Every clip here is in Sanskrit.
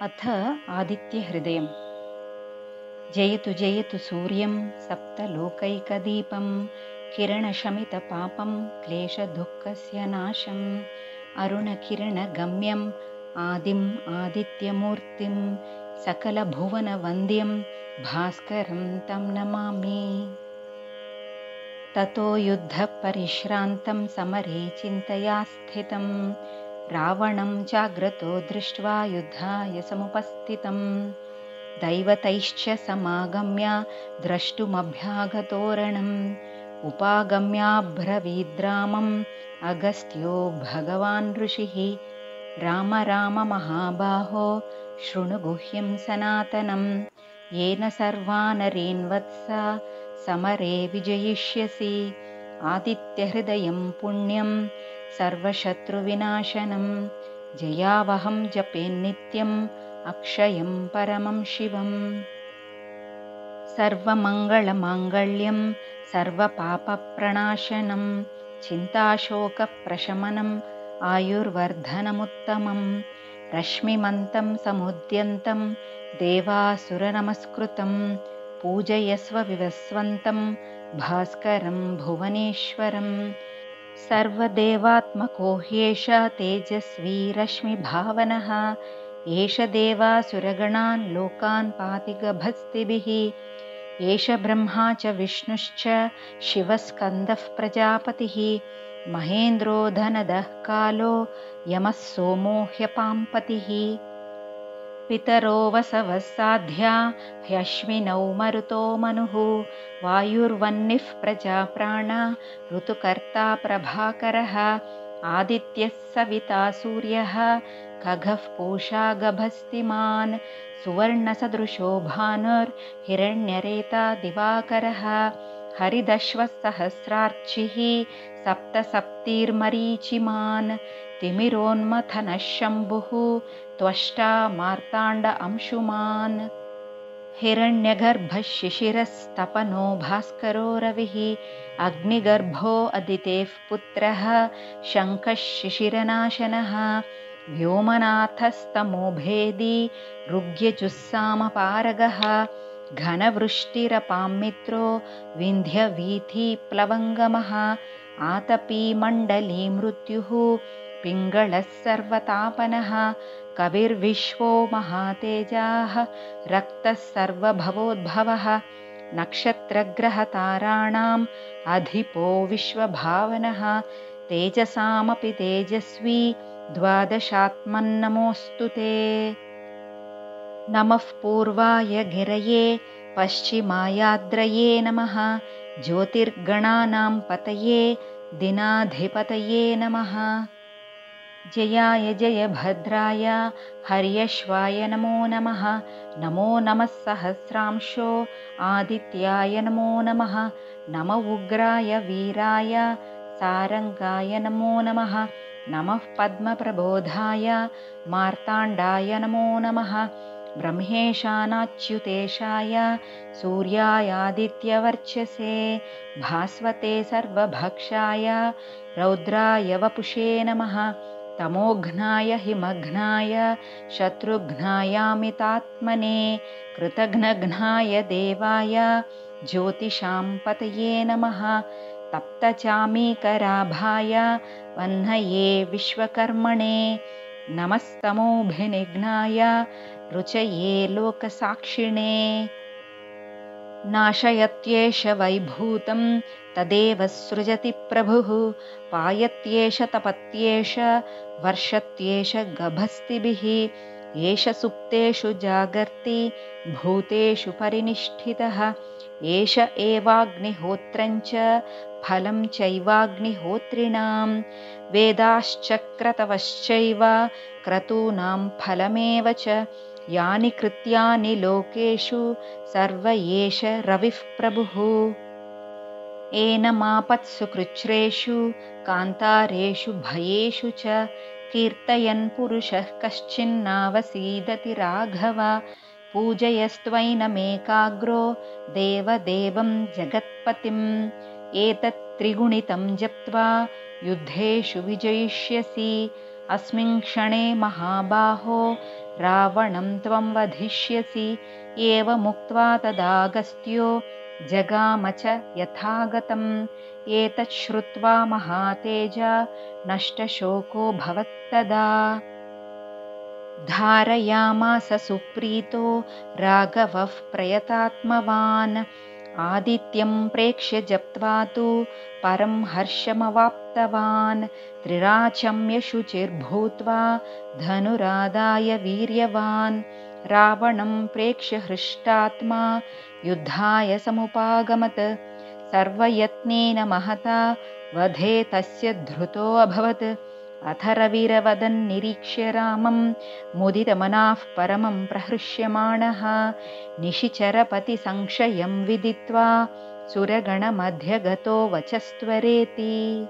अथ आदित्यहृदयम्। जयतु जयतु सूर्यं सप्तलोकैकदीपं किरणशमितपापं क्लेशदुःखस्य नाशम् अरुणकिरणगम्यम् आदिम् आदित्यमूर्तिं सकलभुवनवन्द्यं भास्करं तं नमामि। ततो युद्धपरिश्रान्तं समरे चिन्तया स्थितं रावणं जाग्रतो दृष्ट्वा युद्धाय समुपस्थितं दैवतैश्च समागम्य द्रष्टुमभ्यागतोरणम् उपागम्याब्रवीद्रामम् अगस्त्यो भगवान् ऋषिः राम राम महाबाहो शृणु गुह्यं सनातनं येन सर्वानरेन् वत्स समरे विजयिष्यसि आदित्यहृदयं पुण्यं सर्वशत्रुविनाशनं जयावहं जपेन्नित्यम् अक्षयं परमं शिवम् सर्वमङ्गलमाङ्गल्यं सर्वपापप्रणाशनं चिन्ताशोकप्रशमनम् आयुर्वर्धनमुत्तमं रश्मिमन्तं समुद्यन्तं देवासुरनमस्कृतं पूजयस्व विवस्वन्तं भास्करं भुवनेश्वरं सर्वदेवात्मको ह्येष तेजस्वी रश्मिभावनः एष देवासुरगणान् लोकान् पाति गभस्तिभिः एष ब्रह्मा च विष्णुश्च शिवस्कन्दः प्रजापतिः महेन्द्रो धनदः कालो यमः सोमो ह्यपाम्पतिः पितरो वसवः साध्या ह्यश्विनौ मरुतो मनुः वायुर्वह्निः प्रजाप्राण ऋतुकर्ता प्रभाकरः आदित्यः सविता सूर्यः खगः पूषा गभस्तिमान् सुवर्णसदृशो भानुर्हिरण्यरेता दिवाकरः हरिदश्वसहस्रार्चिः सप्तसप्तिर्मरीचिमान् तिमिरोन्मथनः शम्भुः त्वष्टा मार्ताण्ड अंशुमान् हिरण्यगर्भः शिशिरस्तपनो भास्करो रविः अग्निगर्भो अदितेः पुत्रः शङ्खः शिशिरनाशनः व्योमनाथस्तमोभेदी ऋग्यजुस्सामपारगः घनवृष्टिरपां मित्रो विन्ध्यवीथिप्लवङ्गमः आतपी मण्डली मृत्युः पिङ्गळः सर्वतापनः कविर्विश्वो महातेजाः रक्तः सर्वभवोद्भवः नक्षत्रग्रहताराणाम् अधिपो विश्वभावनः तेजसामपि तेजस्वी द्वादशात्मन्नमोऽस्तु ते नमः पूर्वाय गिरये पश्चिमायाद्रये नमः ज्योतिर्गणानां पतये दिनाधिपतये नमः जयाय जयभद्राय हर्यश्वाय नमो नमः नमो नमः सहस्रांशो आदित्याय नमो नमः नम उग्राय वीराय सारङ्गाय नमो नमः नमः पद्मप्रबोधाय मार्ताण्डाय नमो नमः ब्रह्मेशानाच्युतेशाय सूर्यायादित्यवर्चसे भास्वते सर्वभक्षाय रौद्राय वपुषे नमः तमोघ्नाय हिमघ्नाय शत्रुघ्नायामितात्मने कृतघ्नघ्नाय देवाय ज्योतिषां पतये नमः तप्तचामीकराभाय वह्नये विश्वकर्मणे नमस्तमोभिनिघ्नाय रुचये लोकसाक्षिणे नाशयत्येष वैभूतं तदेव सृजति प्रभुः पायत्येष तपत्येष वर्षत्येष गभस्तिभिः एष सुप्तेषु जागर्ति भूतेषु परिनिष्ठितः एष एवाग्निहोत्रञ्च फलं चैवाग्निहोत्रिणां वेदाश्चक्रतवश्चैव क्रतूनां फलमेव च यानि कृत्यानि लोकेषु सर्व एष रविः प्रभुः एनमापत्सु कृच्छ्रेषु कान्तारेषु भयेषु च कीर्तयन् पुरुषः कश्चिन्नावसीदति राघव पूजयस्त्वैनमेकाग्रो देवदेवं जगत्पतिम् एतत् त्रिगुणितं जप्त्वा युद्धेषु विजयिष्यसि अस्मिन् क्षणे महाबाहो रावणं त्वं वधिष्यसि। एवमुक्त्वा तदागस्त्यो जगाम च यथागतम्। एतत् श्रुत्वा महातेजा नष्टशोको भवत्तदा। धारयामास सुप्रीतो राघवः प्रयतात्मवान्। आदित्यं प्रेक्ष्य जप्त्वा तु परं हर्षमवाप्तवान्। त्रिराचम्य शुचिर्भूत्वा धनुरादाय वीर्यवान्। रावणं प्रेक्ष्य हृष्टात्मा युद्धाय समुपागमत्। सर्वयत्नेन महता वधे तस्य धृतो अभवत्। अथ रविरवदन्निरीक्ष्य रामं मुदितमनाः परमं प्रहृष्यमाणः। निशिचरपतिसंशयं विदित्वा सुरगणमध्यगतो वचस्त्वरेति।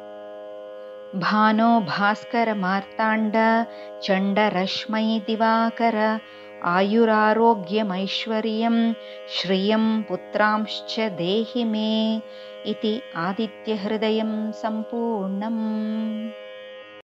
भानो भास्करमार्ताण्ड चण्डरश्मै दिवाकर। आयुरारोग्यमैश्वर्यं श्रियं पुत्रांश्च देहि मे। इति आदित्यहृदयं सम्पूर्णम्।